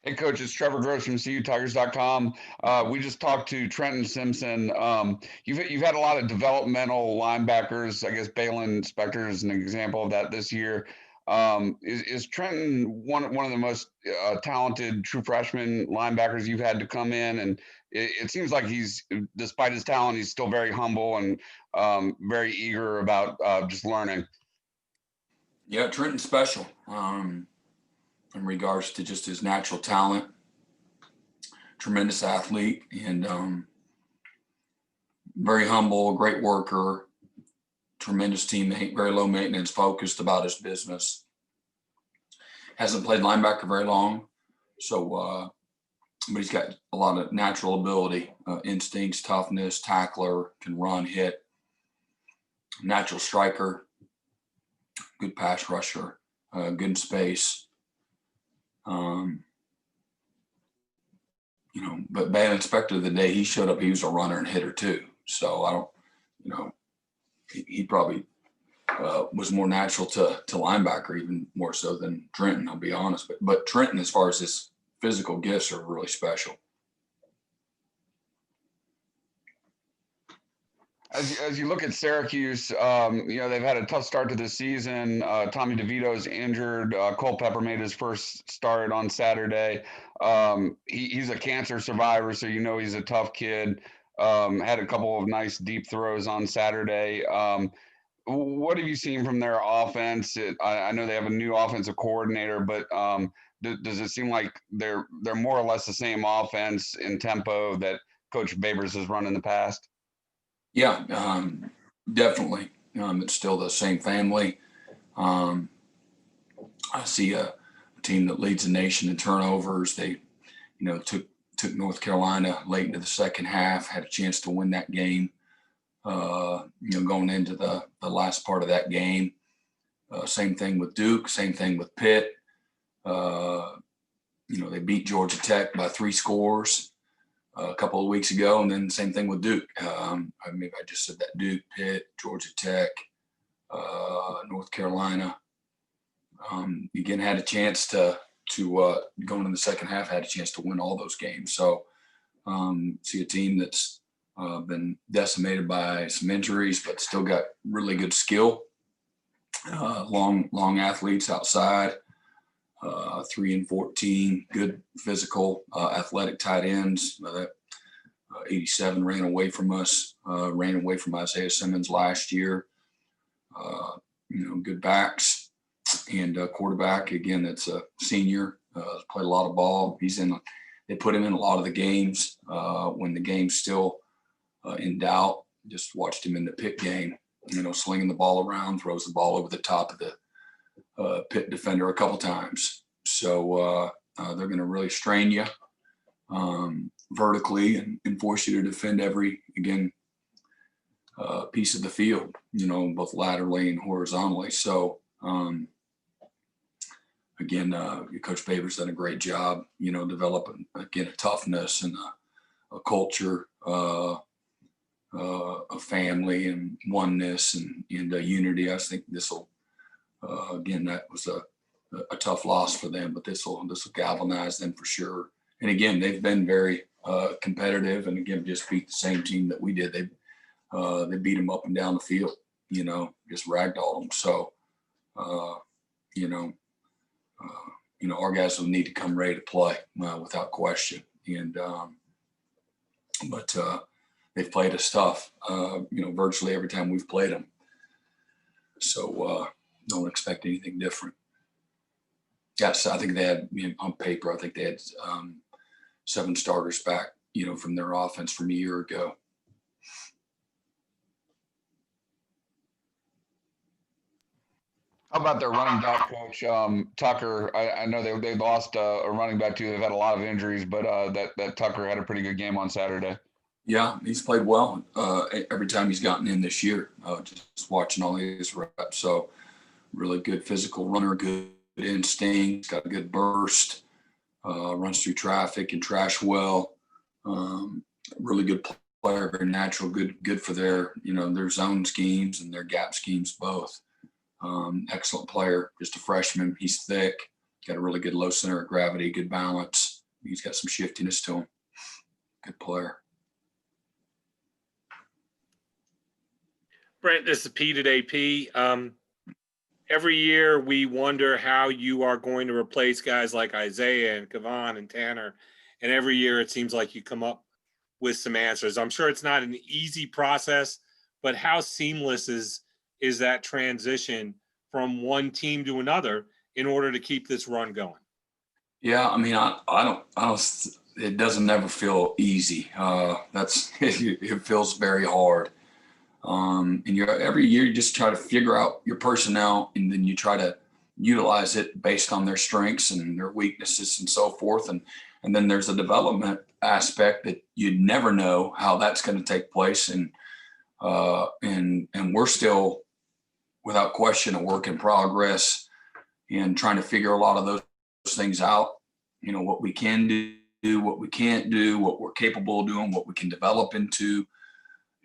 Hey, Coach, it's Trevor Gross from CUTigers.com. We just talked to Trenton Simpson. You've had a lot of developmental linebackers. I guess Balin Spector is an example of that this year. Is Trenton one of the most talented true freshman linebackers you've had to come in? And it seems like despite his talent, he's still very humble and very eager about just learning. Yeah, Trenton's special. In regards to just his natural talent, tremendous athlete, and very humble, great worker, tremendous teammate, very low maintenance, focused about his business. Hasn't played linebacker very long, so but he's got a lot of natural ability, instincts, toughness, tackler, can run, hit, natural striker, good pass rusher, good in space. But bad inspector the day he showed up, he was a runner and hitter too. So I don't, he probably was more natural to linebacker, even more so than Trenton, I'll be honest. But Trenton, as far as his physical gifts, are really special. As you look at Syracuse, they've had a tough start to the season. Tommy DeVito's injured. Culpepper made his first start on Saturday. He's a cancer survivor, so he's a tough kid. Had a couple of nice deep throws on Saturday. What have you seen from their offense? I know they have a new offensive coordinator, but does it seem like they're more or less the same offense in tempo that Coach Babers has run in the past? Yeah, definitely. It's still the same family. I see a team that leads the nation in turnovers. They, took North Carolina late into the second half, had a chance to win that game. Going into the last part of that game. Same thing with Duke, same thing with Pitt. They beat Georgia Tech by 3 scores a couple of weeks ago, and then same thing with Duke. I just said that: Duke, Pitt, Georgia Tech, North Carolina. Again, had a chance to going in the second half, had a chance to win all those games. So see a team that's been decimated by some injuries, but still got really good skill. Long athletes outside. 3 and 14, good physical, athletic tight ends. 87 ran away from Isaiah Simmons last year. Good backs, and quarterback, again, that's a senior, played a lot of ball. They put him in a lot of the games when the game's still in doubt. Just watched him in the Pitt game, slinging the ball around, throws the ball over the top of the Pitt defender a couple times. So they're going to really strain you vertically and force you to defend every, piece of the field, both laterally and horizontally. So, Coach Babers done a great job, developing, again, a toughness and a culture, a family and oneness and a unity. I think this will, that was a tough loss for them, but this will galvanize them for sure. And again, they've been very competitive, and again, just beat the same team that we did. They beat them up and down the field, just ragdolled them. So, our guys will need to come ready to play without question. And but they've played us tough, virtually every time we've played them. So don't expect anything different. Yes, I think they had, on paper, I think they had 7 starters back, from their offense from a year ago. How about their running back coach, Tucker? I know they lost a running back too. They've had a lot of injuries, but that Tucker had a pretty good game on Saturday. Yeah, he's played well every time he's gotten in this year. Just watching all his reps, so really good physical runner, good instinct, got a good burst, runs through traffic and trash well. Really good player, very natural, good for their zone schemes and their gap schemes both. Excellent player, just a freshman. He's thick, got a really good low center of gravity, good balance. He's got some shiftiness to him. Good player. Brent, this is Pete at AP. Every year we wonder how you are going to replace guys like Isaiah and Kevon and Tanner. And every year it seems like you come up with some answers. I'm sure it's not an easy process, but how seamless is that transition from one team to another in order to keep this run going? Yeah, I mean, I don't, it doesn't ever feel easy. It feels very hard. And every year you just try to figure out your personnel, and then you try to utilize it based on their strengths and their weaknesses and so forth. And then there's a development aspect that you never know how that's going to take place. And we're still, without question, a work in progress and trying to figure a lot of those things out. What we can do, what we can't do, what we're capable of doing, what we can develop into.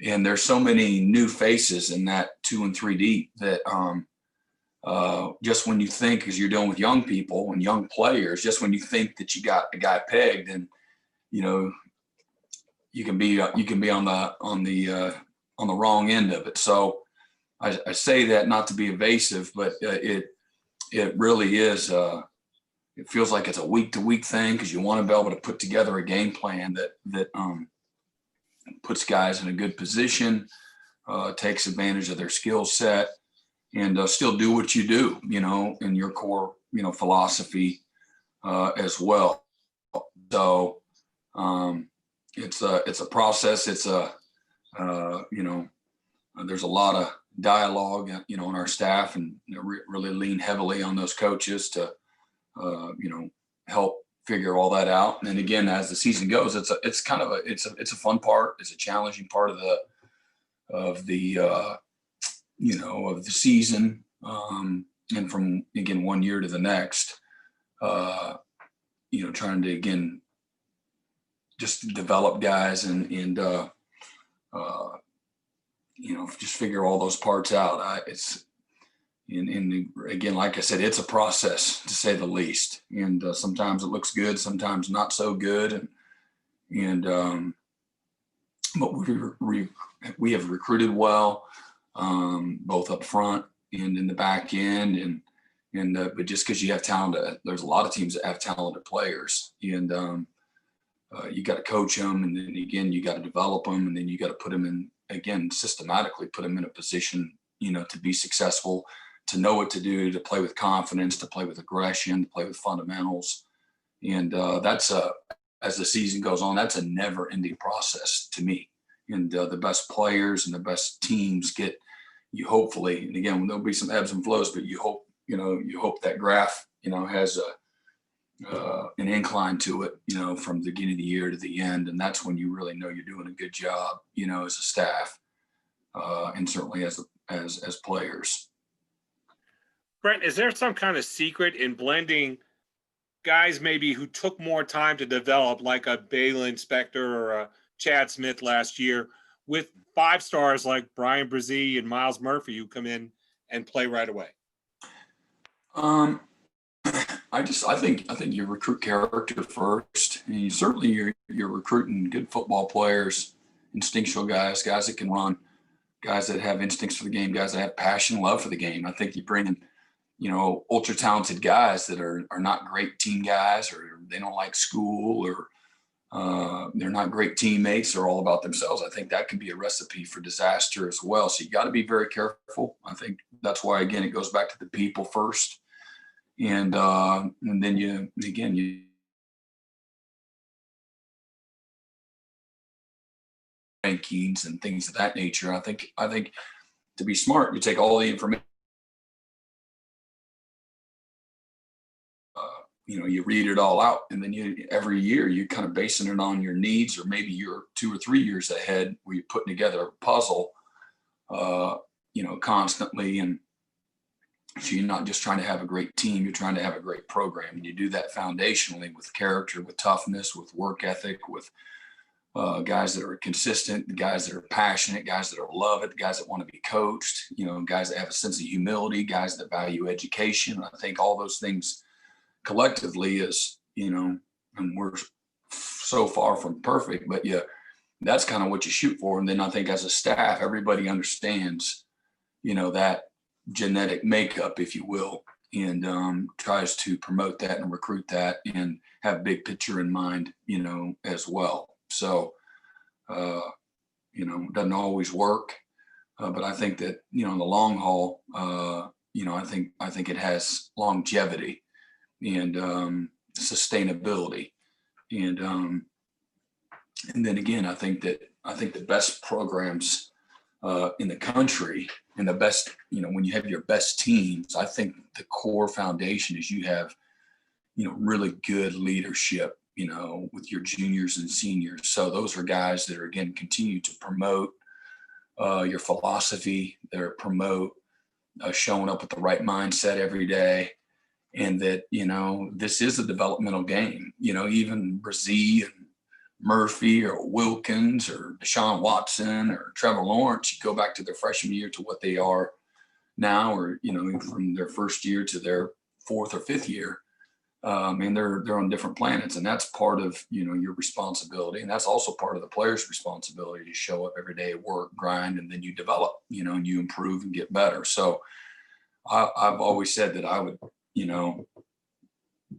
And there's so many new faces in that 2 and 3 deep that just when you think, as you're dealing with young people and young players, just when you think that you got a guy pegged, and you can be on the wrong end of it. So I say that not to be evasive, but it really is. It feels like it's a week to week thing, because you want to be able to put together a game plan that puts guys in a good position, takes advantage of their skill set, and still do what you do, in your core, philosophy as well. So it's a process. It's there's a lot of dialogue, on our staff, and really lean heavily on those coaches to, help figure all that out. And then again, as the season goes, it's a fun part. It's a challenging part of the season. And from, again, one year to the next, trying to, again, just develop guys and just figure all those parts out. Again, like I said, it's a process, to say the least. And sometimes it looks good, sometimes not so good. But we have recruited well, both up front and in the back end. But just because you have talent, there's a lot of teams that have talented players, and you got to coach them, and then again you got to develop them, and then you got to put them in, again, systematically put them in a position, to be successful, to know what to do, to play with confidence, to play with aggression, to play with fundamentals. And that's as the season goes on, that's a never-ending process to me. And the best players and the best teams get, you hopefully, and again, there'll be some ebbs and flows, but you hope that graph, has an incline to it, from the beginning of the year to the end. And that's when you really know you're doing a good job, as a staff, and certainly as players. Brent, is there some kind of secret in blending guys maybe who took more time to develop, like a Balin Spector or a Chad Smith last year, with 5 stars like Brian Brzee and Miles Murphy, who come in and play right away? I think you recruit character first. And certainly you're recruiting good football players, instinctual guys that can run, guys that have instincts for the game, guys that have passion, love for the game. I think you bring in, ultra talented guys that are not great team guys, or they don't like school, or they're not great teammates. They're all about themselves. I think that can be a recipe for disaster as well. So you got to be very careful. I think that's why, again, it goes back to the people first. And then you rankings and things of that nature. I think to be smart, you take all the information, you read it all out, and then every year you're kind of basing it on your needs, or maybe you're 2 or 3 years ahead, where you're putting together a puzzle, constantly. And so you're not just trying to have a great team, you're trying to have a great program. And you do that foundationally with character, with toughness, with work ethic, with guys that are consistent, the guys that are passionate, guys that love it, guys that want to be coached, guys that have a sense of humility, guys that value education. I think all those things collectively is, and we're so far from perfect, but yeah, that's kind of what you shoot for. And then I think as a staff, everybody understands, that genetic makeup, if you will, and tries to promote that and recruit that and have big picture in mind, as well. So, it doesn't always work, but I think that, in the long haul, I think it has longevity and sustainability. And then again, I think the best programs in the country and the best, when you have your best teams, I think the core foundation is you have, really good leadership, with your juniors and seniors. So those are guys that are, again, continue to promote your philosophy, they're promote showing up with the right mindset every day. And that, this is a developmental game, even Brzee and Murphy or Wilkins or Deshaun Watson or Trevor Lawrence, you go back to their freshman year to what they are now, or, from their first year to their fourth or fifth year. And they're on different planets, and that's part of, your responsibility. And that's also part of the player's responsibility to show up every day, work, grind, and then you develop, and you improve and get better. So I've always said that I would,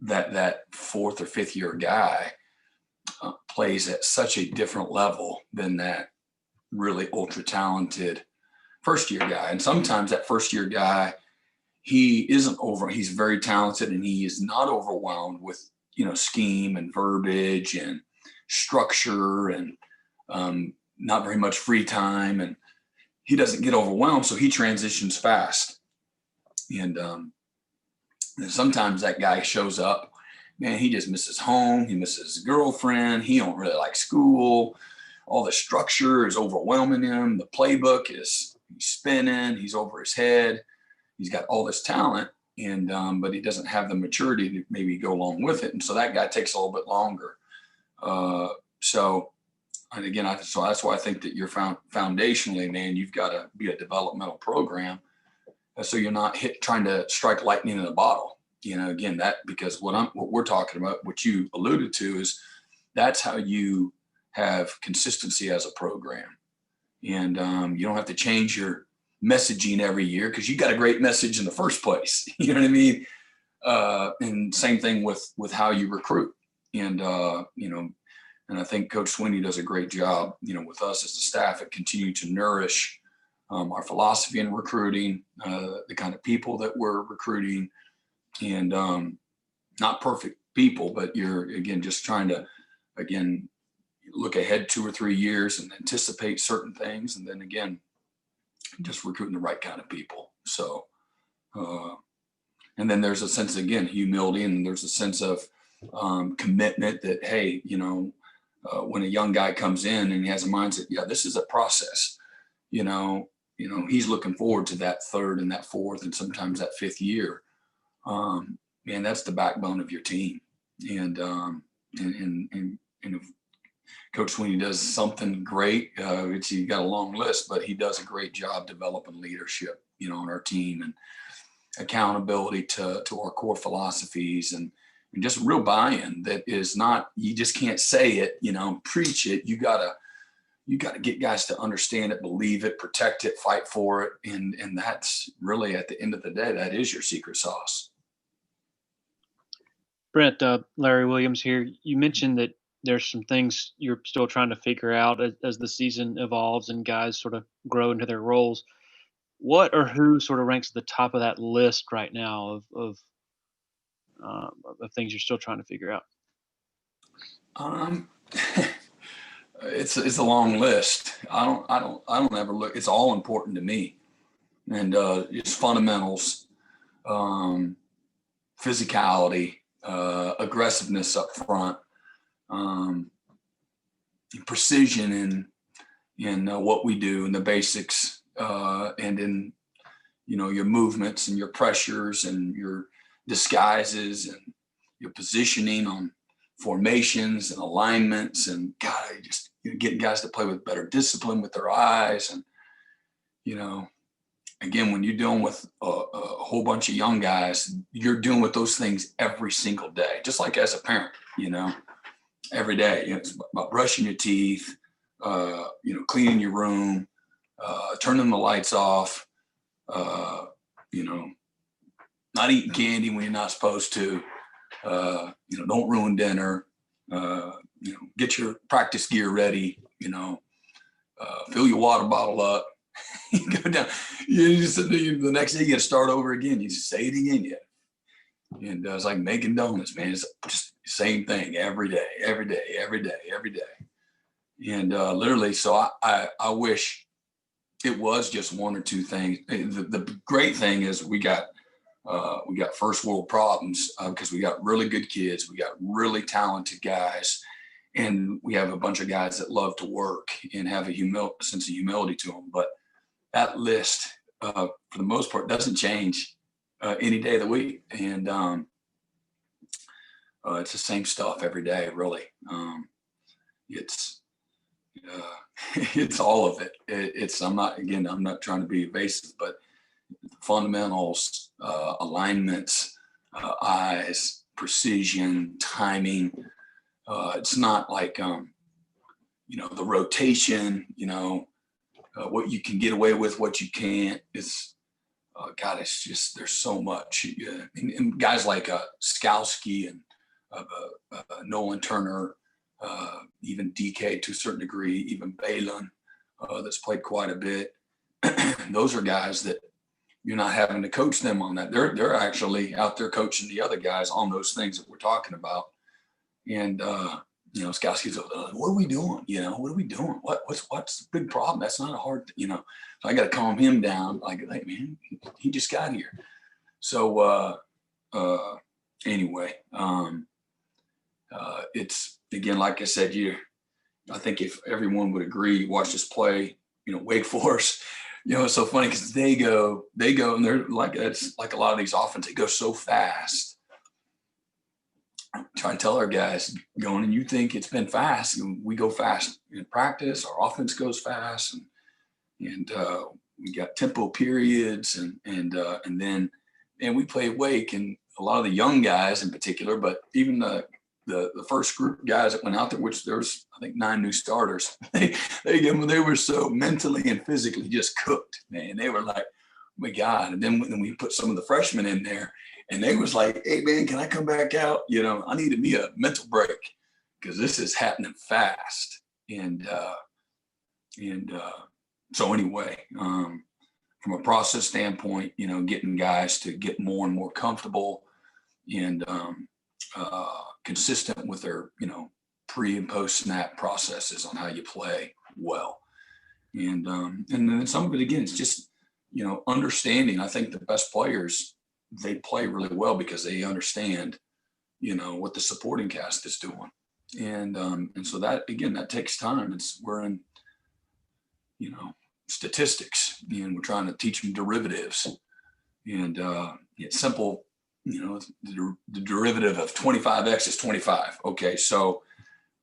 that fourth or fifth year guy plays at such a different level than that really ultra talented first year guy. And sometimes that first year guy, he's very talented and he is not overwhelmed with, scheme and verbiage and structure and not very much free time. And he doesn't get overwhelmed. So he transitions fast. And sometimes that guy shows up, man, he just misses home. He misses his girlfriend. He don't really like school. All the structure is overwhelming him. The playbook he's spinning. He's over his head. He's got all this talent, and but he doesn't have the maturity to maybe go along with it. And so that guy takes a little bit longer. And again, so that's why I think that you're foundationally, man, you've got to be a developmental program. So you're not trying to strike lightning in a bottle. Again, because what we're talking about, what you alluded to, is that's how you have consistency as a program. And you don't have to change your messaging every year because you got a great message in the first place. You know what I mean? And same thing with how you recruit. And, and I think Coach Sweeney does a great job, with us as a staff at continue to nourish our philosophy in recruiting, the kind of people that we're recruiting, and not perfect people, but you're, again, just trying to, again, look ahead 2 or 3 years and anticipate certain things. And then again, just recruiting the right kind of people. So, and then there's a sense, again, humility, and there's a sense of commitment that, hey, when a young guy comes in and he has a mindset, yeah, this is a process, he's looking forward to that third and that fourth and sometimes that fifth year. Man, that's the backbone of your team. And if Coach Sweeney does something great, you got a long list, but he does a great job developing leadership, on our team, and accountability to our core philosophies, and just real buy-in that is not, you just can't say it, preach it. You gotta get guys to understand it, believe it, protect it, fight for it. And that's really, at the end of the day, that is your secret sauce. Brent, Larry Williams here. You mentioned that there's some things you're still trying to figure out as the season evolves and guys sort of grow into their roles. What or who sort of ranks at the top of that list right now of things you're still trying to figure out? It's a long list. I don't ever look. It's all important to me, and it's fundamentals, physicality, aggressiveness up front, precision in what we do, and the basics, and in your movements and your pressures and your disguises and your positioning on formations and alignments, and God, just getting guys to play with better discipline with their eyes. And again, when you're dealing with a whole bunch of young guys, you're dealing with those things every single day, just like as a parent. every day. It's about brushing your teeth, cleaning your room, turning the lights off, not eating candy when you're not supposed to, don't ruin dinner, get your practice gear ready, fill your water bottle up, you go down, the next day you got to start over again. You just say it again. Yeah. And it's like making donuts, man. It's just the same thing every day. And literally, so I wish it was just one or two things. The great thing is we got first world problems because we got really good kids. We got really talented guys. And we have a bunch of guys that love to work and have a sense of humility to them. But that list, for the most part, doesn't change any day of the week. And it's the same stuff every day, really. It's all of it. I'm not trying to be evasive, but fundamentals, alignments, eyes, precision, timing. It's not like, the rotation, what you can get away with, what you can't. It's, God, it's just, there's so much. And guys like Skowski and Nolan Turner, even DK to a certain degree, even Balin, that's played quite a bit. Those are guys that you're not having to coach them on that. They're actually out there coaching the other guys on those things that we're talking about. And Skowski's like, what are we doing? What are we doing? What's the big problem? That's not a hard, So I got to calm him down. Like, hey man, he just got here. So anyway, it's, again, like I said, I think if everyone would agree, watch us play, Wake Forest, it's so funny because they go and they're like, it's like a lot of these offenses, they go so fast. I'm trying to tell our guys going, and you think it's been fast. We go fast in practice. Our offense goes fast, and we got tempo periods, and then we play Wake, and a lot of the young guys in particular, but even the first group of guys that went out there, which there was, I think, 9 new starters. They were so mentally and physically just cooked, man. They were like, oh my God. And then when we put some of the freshmen in there, and they was like, hey man, can I come back out? I needed me a mental break because this is happening fast. And so anyway, from a process standpoint, getting guys to get more and more comfortable and consistent with their, pre and post snap processes on how you play well. And then some of it, again, it's just, understanding. I think the best players, they play really well because they understand, what the supporting cast is doing. And so that, again, that takes time. We're in, statistics, and we're trying to teach them derivatives, and it's simple. The derivative of 25x is 25. Okay. So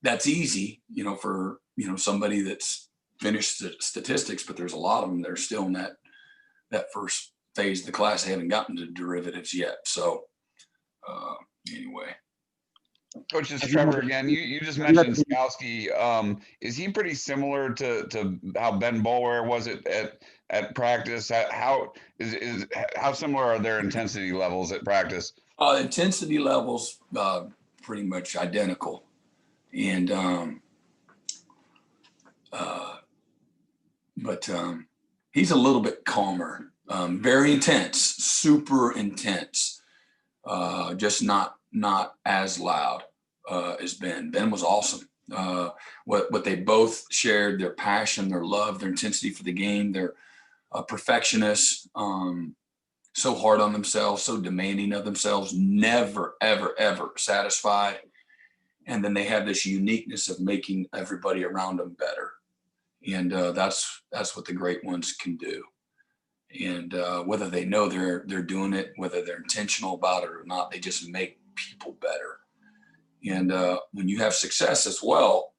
that's easy, for, somebody that's finished statistics, but there's a lot of them that are still in that first phase of the class. They haven't gotten to derivatives yet. So anyway. Coach, this is Trevor again. You just mentioned Skowski. Is he pretty similar to how Ben Boulware was at practice? How similar are their intensity levels at practice? Intensity levels pretty much identical, and but he's a little bit calmer. Very intense, super intense. Just not as loud as Ben. Ben was awesome. What they both shared, their passion, their love, their intensity for the game, their perfectionists, so hard on themselves, so demanding of themselves, never, ever, ever satisfied. And then they have this uniqueness of making everybody around them better. And that's what the great ones can do. And whether they know they're doing it, whether they're intentional about it or not, they just make people better. And when you have success as well,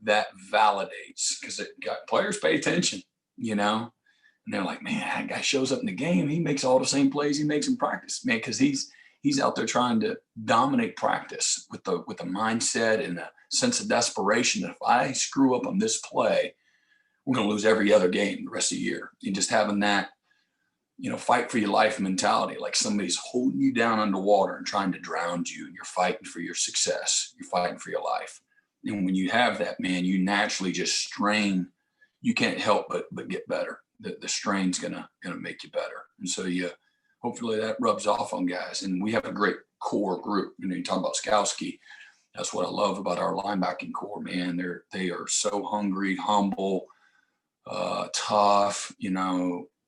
that validates, because players pay attention, and they're like, man, that guy shows up in the game. He makes all the same plays he makes in practice, man, because he's he's out there trying to dominate practice with a mindset and a sense of desperation that if I screw up on this play, we're going to lose every other game the rest of the year. And just having that, fight for your life mentality, like somebody's holding you down underwater and trying to drown you. And you're fighting for your success. You're fighting for your life. And when you have that, man, you naturally just strain. You can't help but get better. The strain's gonna make you better. And so hopefully that rubs off on guys. And we have a great core group. You talk about Skowski. That's what I love about our linebacking core, man. They are so hungry, humble, tough,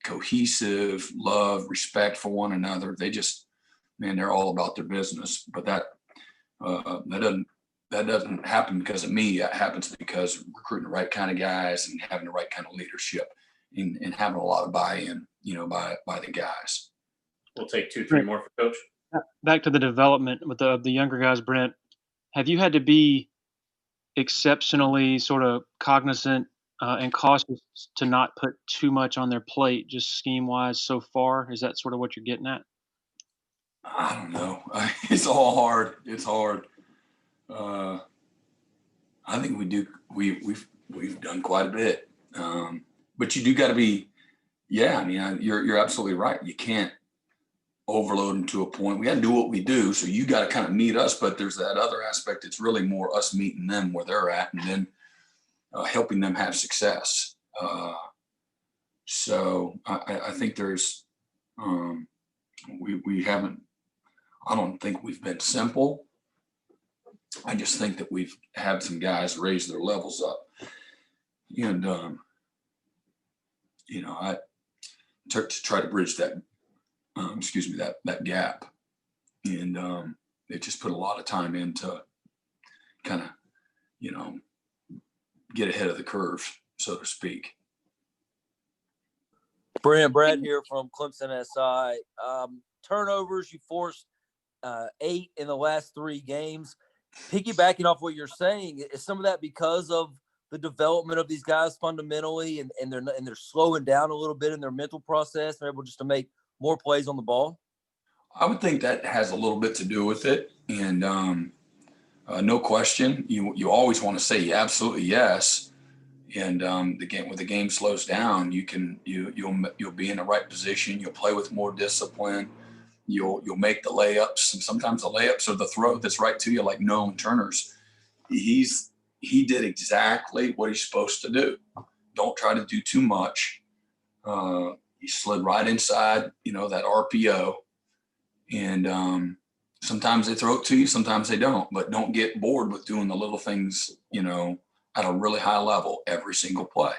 cohesive, love, respect for one another. They're all about their business. But that doesn't happen because of me. It happens because recruiting the right kind of guys and having the right kind of leadership and having a lot of buy-in, by the guys. We'll take 2-3 more for Coach. Back to the development with the younger guys, Brent. Have you had to be exceptionally sort of cognizant and cautious to not put too much on their plate, just scheme-wise so far? Is that sort of what you're getting at? I don't know. It's all hard. It's hard. I think we do. We've done quite a bit. But you do got to be. Yeah, I mean, you're absolutely right. You can't overload them to a point. We got to do what we do. So you got to kind of meet us. But there's that other aspect. It's really more us meeting them where they're at, and then helping them have success. So I think there's. We haven't. I don't think we've been simple. I just think that we've had some guys raise their levels up, and I to try to bridge that, that gap, and it just put a lot of time into kind of, get ahead of the curve, so to speak. Brad here from Clemson SI. Turnovers, you forced 8 in the last 3 games. Piggybacking off what you're saying, is some of that because of the development of these guys fundamentally, and they're slowing down a little bit in their mental process? They're able just to make more plays on the ball? I would think that has a little bit to do with it, and no question. You always want to say absolutely yes, and when the game slows down, you'll be in the right position. You'll play with more discipline. You'll make the layups, and sometimes the layups are the throw that's right to you, like Nolan Turner's. He did exactly what he's supposed to do. Don't try to do too much. He slid right inside, that RPO, and sometimes they throw it to you, sometimes they don't. But don't get bored with doing the little things, at a really high level every single play.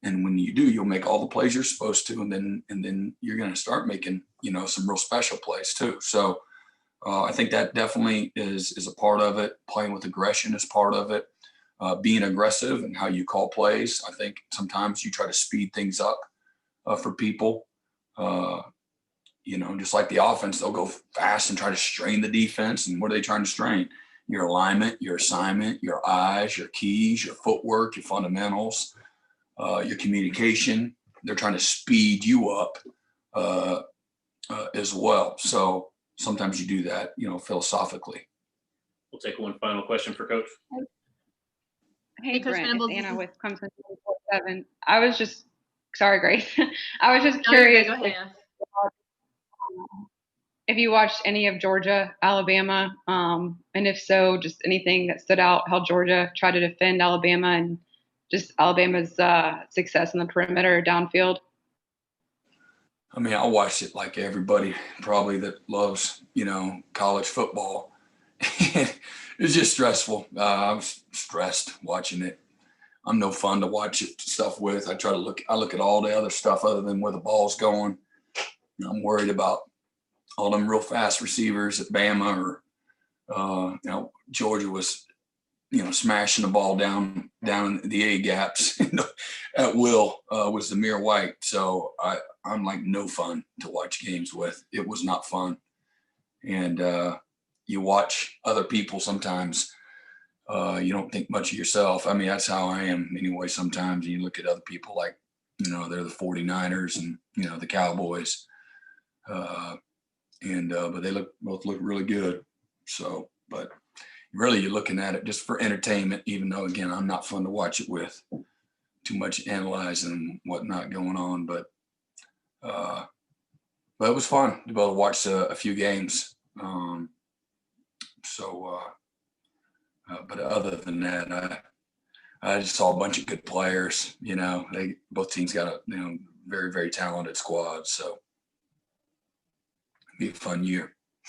And when you do, you'll make all the plays you're supposed to, and then you're going to start making, some real special plays too. So I think that definitely is a part of it. Playing with aggression is part of it. Being aggressive and how you call plays. I think sometimes you try to speed things up for people. Just like the offense, they'll go fast and try to strain the defense. And what are they trying to strain? Your alignment, your assignment, your eyes, your keys, your footwork, your fundamentals. Your communication. They're trying to speed you up as well. So sometimes you do that, philosophically. We'll take one final question for Coach. Hey, Coach Brent, Venables, it's Anna this is- with Clemson 24/7. I was just, sorry, Grace. I was just No, you're curious good. Go ahead. if you watched any of Georgia, Alabama, and if so, just anything that stood out, how Georgia tried to defend Alabama and just Alabama's success in the perimeter downfield. I mean, I watched it like everybody probably that loves, college football. It was just stressful. I was stressed watching it. I'm no fun to watch it stuff with. I look at all the other stuff other than where the ball's going. I'm worried about all them real fast receivers at Bama or, Georgia was, smashing the ball down in the A gaps at will was the Zamir White. So I'm like no fun to watch games with. It was not fun. And you watch other people sometimes, you don't think much of yourself. I mean, that's how I am anyway. Sometimes you look at other people like, they're the 49ers and, the Cowboys. and but they both look really good. So, but really, you're looking at it just for entertainment. Even though, again, I'm not fun to watch it with. Too much analyzing and whatnot going on, but it was fun to be able to watch a few games. But other than that, I just saw a bunch of good players. Both teams got a very, very talented squad. So it'll be a fun year.